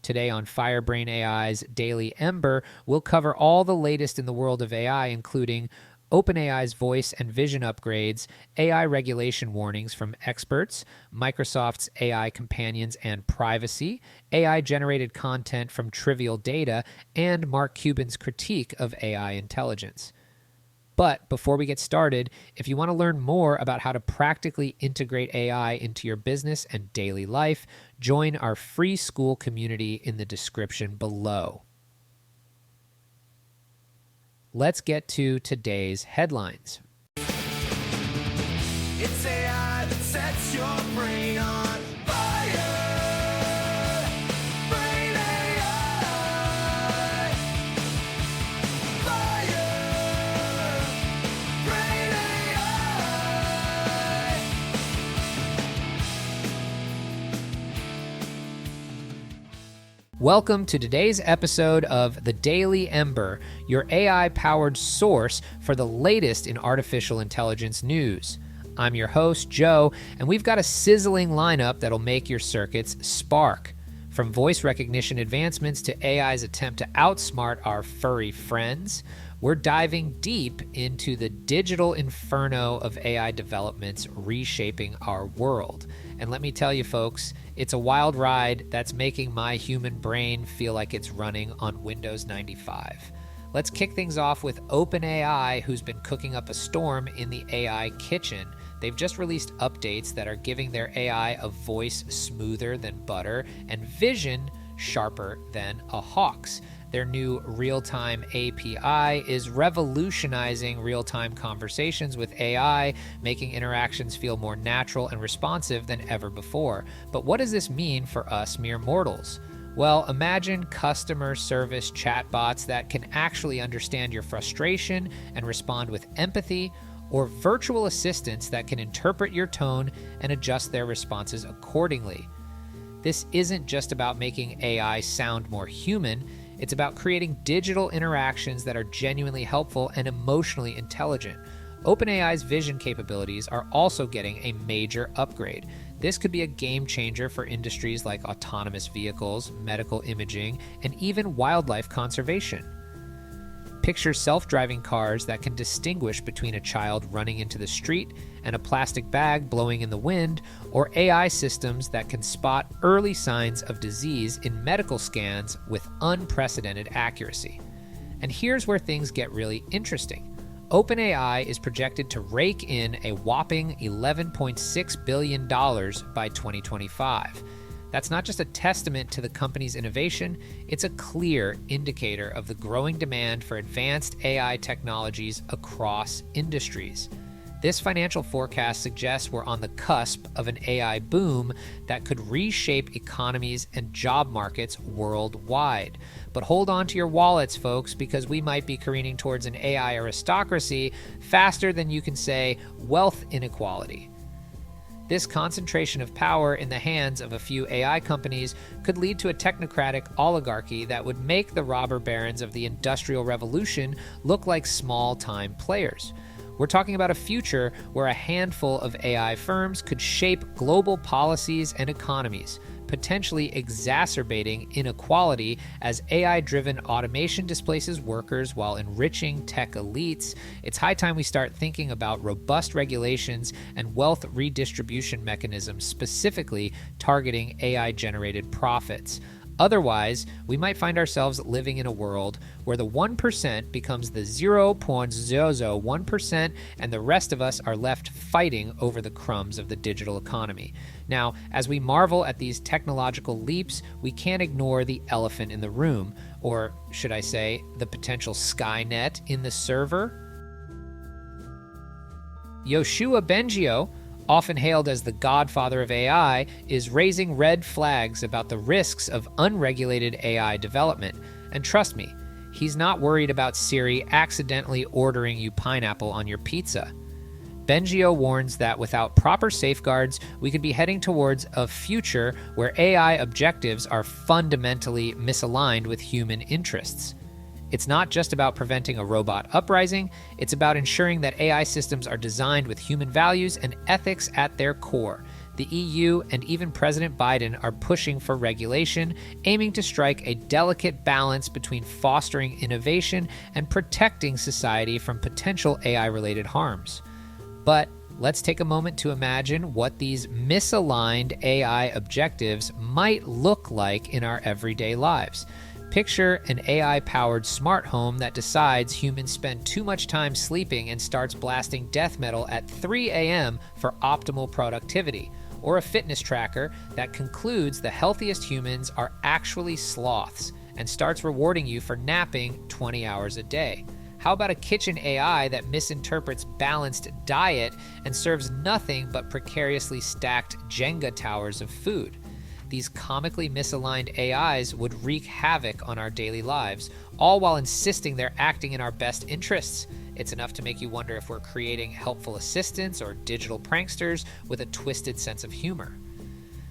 Today on FireBrain AI's Daily Ember, we'll cover all the latest in the world of AI, including OpenAI's voice and vision upgrades, AI regulation warnings from experts, Microsoft's AI companions and privacy, AI-generated content from trivial data, and Mark Cuban's critique of AI intelligence. But before we get started, if you want to learn more about how to practically integrate AI into your business and daily life, join our free school community in the description below. Let's get to today's headlines. It's AI that sets your brain on fire. Brain AI. Fire. Brain AI. Welcome to today's episode of The Daily Ember, your AI-powered source for the latest in artificial intelligence news. I'm your host, Joe, and we've got a sizzling lineup that'll make your circuits spark. From voice recognition advancements to AI's attempt to outsmart our furry friends, we're diving deep into the digital inferno of AI developments reshaping our world. And let me tell you, folks, it's a wild ride that's making my human brain feel like it's running on Windows 95. Let's kick things off with OpenAI, who's been cooking up a storm in the AI kitchen. They've just released updates that are giving their AI a voice smoother than butter and vision sharper than a hawk's. Their new real-time API is revolutionizing real-time conversations with AI, making interactions feel more natural and responsive than ever before. But what does this mean for us mere mortals? Well, imagine customer service chatbots that can actually understand your frustration and respond with empathy, or virtual assistants that can interpret your tone and adjust their responses accordingly. This isn't just about making AI sound more human. It's about creating digital interactions that are genuinely helpful and emotionally intelligent. OpenAI's vision capabilities are also getting a major upgrade. This could be a game changer for industries like autonomous vehicles, medical imaging, and even wildlife conservation. Picture self-driving cars that can distinguish between a child running into the street and a plastic bag blowing in the wind, or AI systems that can spot early signs of disease in medical scans with unprecedented accuracy. And here's where things get really interesting. OpenAI is projected to rake in a whopping $11.6 billion by 2025. That's not just a testament to the company's innovation, it's a clear indicator of the growing demand for advanced AI technologies across industries. This financial forecast suggests we're on the cusp of an AI boom that could reshape economies and job markets worldwide. But hold on to your wallets, folks, because we might be careening towards an AI aristocracy faster than you can say wealth inequality. This concentration of power in the hands of a few AI companies could lead to a technocratic oligarchy that would make the robber barons of the Industrial Revolution look like small-time players. We're talking about a future where a handful of AI firms could shape global policies and economies, potentially exacerbating inequality as AI-driven automation displaces workers while enriching tech elites. It's high time we start thinking about robust regulations and wealth redistribution mechanisms specifically targeting AI-generated profits. Otherwise, we might find ourselves living in a world where the 1% becomes the 0.001% and the rest of us are left fighting over the crumbs of the digital economy. Now, as we marvel at these technological leaps, we can't ignore the elephant in the room, or should I say, the potential Skynet in the server. Yoshua Bengio, often hailed as the godfather of AI, is raising red flags about the risks of unregulated AI development. And trust me, he's not worried about Siri accidentally ordering you pineapple on your pizza. Bengio warns that without proper safeguards, we could be heading towards a future where AI objectives are fundamentally misaligned with human interests. It's not just about preventing a robot uprising, it's about ensuring that AI systems are designed with human values and ethics at their core. The EU and even President Biden are pushing for regulation, aiming to strike a delicate balance between fostering innovation and protecting society from potential AI-related harms. But let's take a moment to imagine what these misaligned AI objectives might look like in our everyday lives. Picture an AI-powered smart home that decides humans spend too much time sleeping and starts blasting death metal at 3 a.m. for optimal productivity. Or a fitness tracker that concludes the healthiest humans are actually sloths and starts rewarding you for napping 20 hours a day. How about a kitchen AI that misinterprets balanced diet and serves nothing but precariously stacked Jenga towers of food? These comically misaligned AIs would wreak havoc on our daily lives, all while insisting they're acting in our best interests. It's enough to make you wonder if we're creating helpful assistants or digital pranksters with a twisted sense of humor.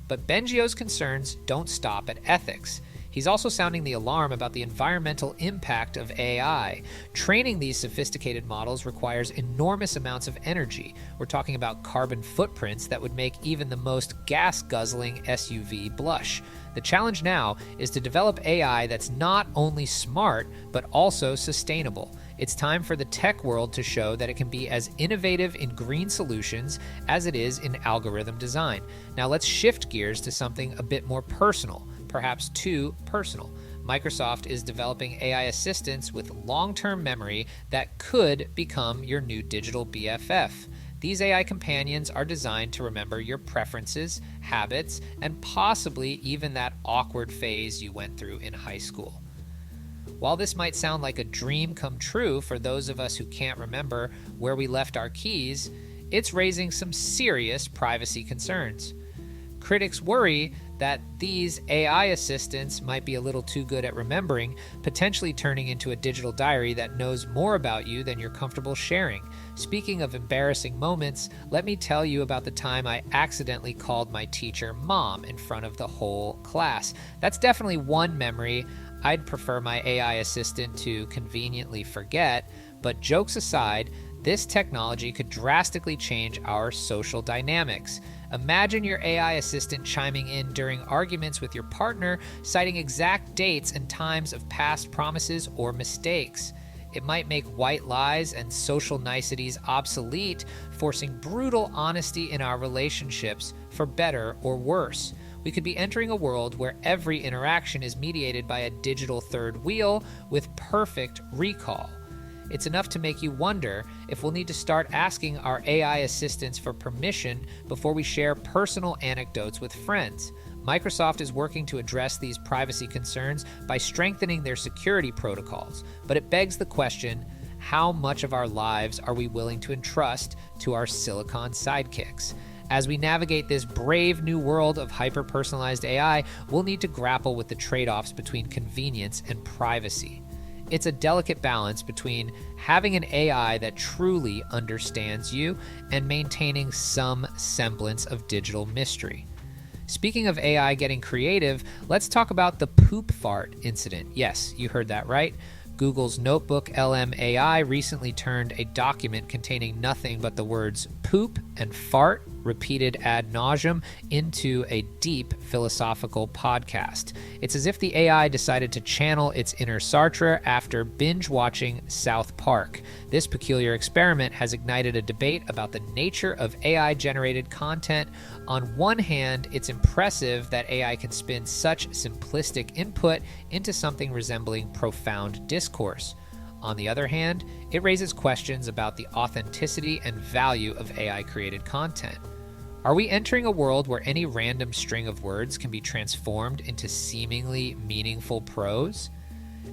But Bengio's concerns don't stop at ethics. He's also sounding the alarm about the environmental impact of AI. Training these sophisticated models requires enormous amounts of energy. We're talking about carbon footprints that would make even the most gas-guzzling SUV blush. The challenge now is to develop AI that's not only smart, but also sustainable. It's time for the tech world to show that it can be as innovative in green solutions as it is in algorithm design. Now let's shift gears to something a bit more personal. Perhaps too personal. Microsoft is developing AI assistants with long-term memory that could become your new digital BFF. These AI companions are designed to remember your preferences, habits, and possibly even that awkward phase you went through in high school. While this might sound like a dream come true for those of us who can't remember where we left our keys, it's raising some serious privacy concerns. Critics worry that these AI assistants might be a little too good at remembering, potentially turning into a digital diary that knows more about you than you're comfortable sharing. Speaking of embarrassing moments, let me tell you about the time I accidentally called my teacher Mom in front of the whole class. That's definitely one memory I'd prefer my AI assistant to conveniently forget, but jokes aside, this technology could drastically change our social dynamics. Imagine your AI assistant chiming in during arguments with your partner, citing exact dates and times of past promises or mistakes. It might make white lies and social niceties obsolete, forcing brutal honesty in our relationships, for better or worse. We could be entering a world where every interaction is mediated by a digital third wheel with perfect recall. It's enough to make you wonder if we'll need to start asking our AI assistants for permission before we share personal anecdotes with friends. Microsoft is working to address these privacy concerns by strengthening their security protocols, but it begs the question, how much of our lives are we willing to entrust to our silicon sidekicks? As we navigate this brave new world of hyper-personalized AI, we'll need to grapple with the trade-offs between convenience and privacy. It's a delicate balance between having an AI that truly understands you and maintaining some semblance of digital mystery. Speaking of AI getting creative, let's talk about the poop fart incident. Yes, you heard that right. Google's Notebook LM AI recently turned a document containing nothing but the words poop and fart repeated ad nauseum into a deep philosophical podcast. It's as if the AI decided to channel its inner Sartre after binge watching South Park. This peculiar experiment has ignited a debate about the nature of AI-generated content. On one hand, it's impressive that AI can spin such simplistic input into something resembling profound discourse. On the other hand, it raises questions about the authenticity and value of AI-created content. Are we entering a world where any random string of words can be transformed into seemingly meaningful prose?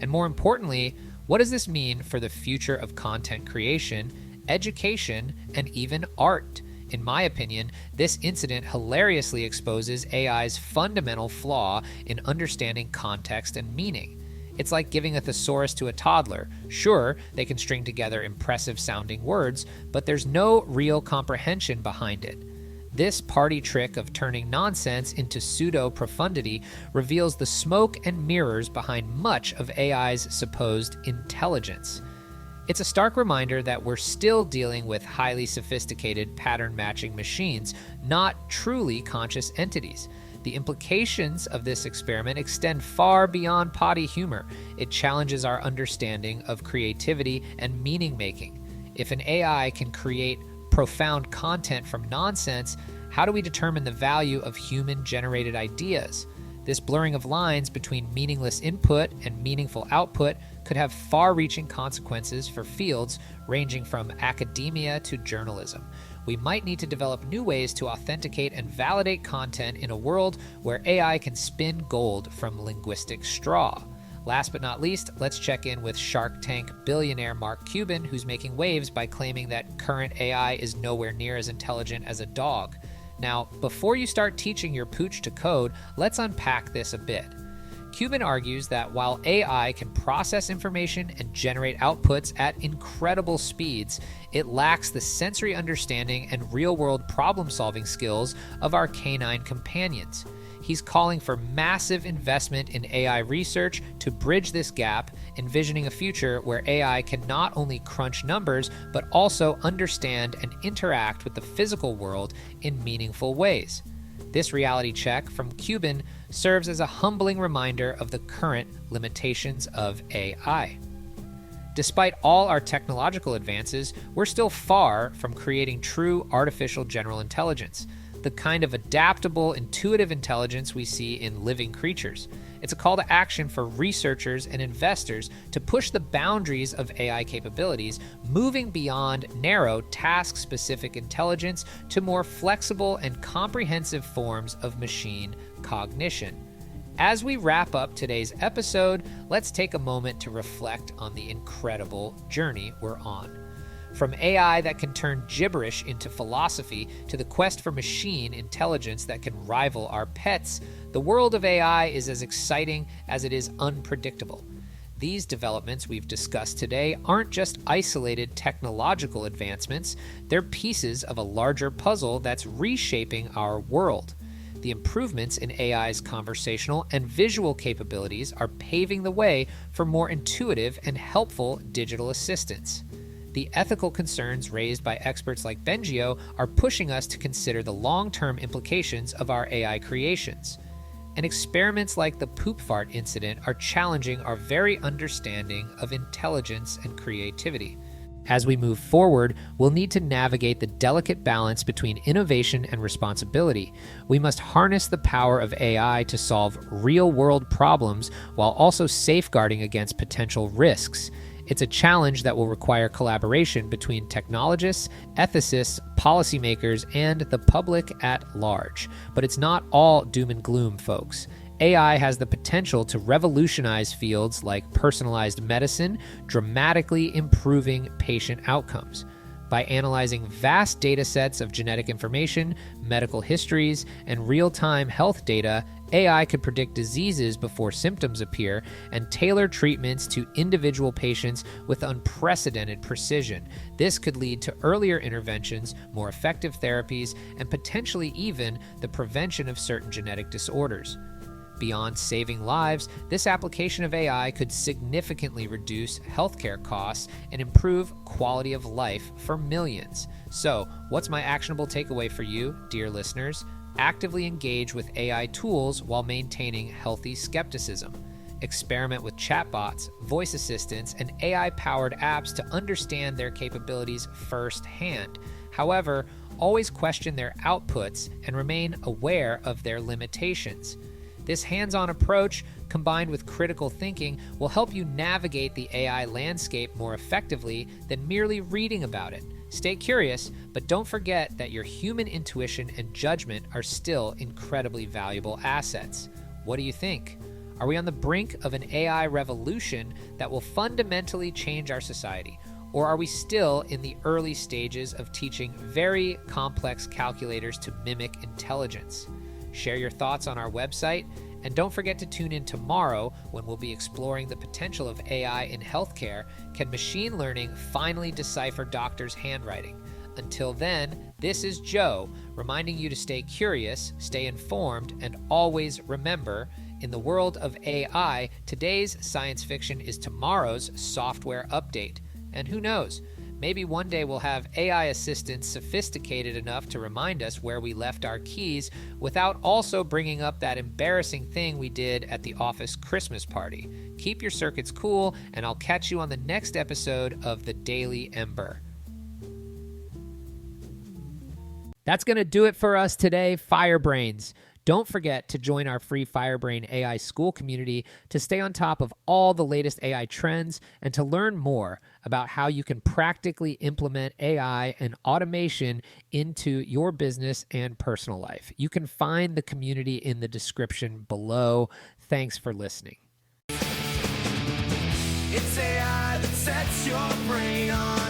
And more importantly, what does this mean for the future of content creation, education, and even art? In my opinion, this incident hilariously exposes AI's fundamental flaw in understanding context and meaning. It's like giving a thesaurus to a toddler. Sure, they can string together impressive-sounding words, but there's no real comprehension behind it. This party trick of turning nonsense into pseudo-profundity reveals the smoke and mirrors behind much of AI's supposed intelligence. It's a stark reminder that we're still dealing with highly sophisticated pattern-matching machines, not truly conscious entities. The implications of this experiment extend far beyond potty humor. It challenges our understanding of creativity and meaning-making. If an AI can create profound content from nonsense, how do we determine the value of human-generated ideas? This blurring of lines between meaningless input and meaningful output could have far-reaching consequences for fields ranging from academia to journalism. We might need to develop new ways to authenticate and validate content in a world where AI can spin gold from linguistic straw. Last but not least, let's check in with Shark Tank billionaire Mark Cuban, who's making waves by claiming that current AI is nowhere near as intelligent as a dog. Now, before you start teaching your pooch to code, let's unpack this a bit. Cuban argues that while AI can process information and generate outputs at incredible speeds, it lacks the sensory understanding and real-world problem-solving skills of our canine companions. He's calling for massive investment in AI research to bridge this gap, envisioning a future where AI can not only crunch numbers, but also understand and interact with the physical world in meaningful ways. This reality check from Cuban serves as a humbling reminder of the current limitations of AI. Despite all our technological advances, we're still far from creating true artificial general intelligence, the kind of adaptable, intuitive intelligence we see in living creatures. It's a call to action for researchers and investors to push the boundaries of AI capabilities, moving beyond narrow, task-specific intelligence to more flexible and comprehensive forms of machine cognition. As we wrap up today's episode, let's take a moment to reflect on the incredible journey we're on. From AI that can turn gibberish into philosophy to the quest for machine intelligence that can rival our pets, the world of AI is as exciting as it is unpredictable. These developments we've discussed today aren't just isolated technological advancements, they're pieces of a larger puzzle that's reshaping our world. The improvements in AI's conversational and visual capabilities are paving the way for more intuitive and helpful digital assistants. The ethical concerns raised by experts like Bengio are pushing us to consider the long-term implications of our AI creations. And experiments like the poop fart incident are challenging our very understanding of intelligence and creativity. As we move forward, we'll need to navigate the delicate balance between innovation and responsibility. We must harness the power of AI to solve real-world problems while also safeguarding against potential risks. It's a challenge that will require collaboration between technologists, ethicists, policymakers, and the public at large. But it's not all doom and gloom, folks. AI has the potential to revolutionize fields like personalized medicine, dramatically improving patient outcomes. By analyzing vast data sets of genetic information, medical histories, and real-time health data, AI could predict diseases before symptoms appear and tailor treatments to individual patients with unprecedented precision. This could lead to earlier interventions, more effective therapies, and potentially even the prevention of certain genetic disorders. Beyond saving lives, this application of AI could significantly reduce healthcare costs and improve quality of life for millions. So, what's my actionable takeaway for you, dear listeners? Actively engage with AI tools while maintaining healthy skepticism. Experiment with chatbots, voice assistants, and AI-powered apps to understand their capabilities firsthand. However, always question their outputs and remain aware of their limitations. This hands-on approach, combined with critical thinking, will help you navigate the AI landscape more effectively than merely reading about it. Stay curious, but don't forget that your human intuition and judgment are still incredibly valuable assets. What do you think? Are we on the brink of an AI revolution that will fundamentally change our society? Or are we still in the early stages of teaching very complex calculators to mimic intelligence? Share your thoughts on our website, and don't forget to tune in tomorrow when we'll be exploring the potential of AI in healthcare. Can machine learning finally decipher doctors' handwriting? Until then, this is Joe, reminding you to stay curious, stay informed, and always remember, in the world of AI, today's science fiction is tomorrow's software update. And who knows? Maybe one day we'll have AI assistants sophisticated enough to remind us where we left our keys without also bringing up that embarrassing thing we did at the office Christmas party. Keep your circuits cool, and I'll catch you on the next episode of the Daily Ember. That's going to do it for us today, Firebrains. Don't forget to join our free FireBrain AI school community to stay on top of all the latest AI trends and to learn more about how you can practically implement AI and automation into your business and personal life. You can find the community in the description below. Thanks for listening. It's AI that sets your brain on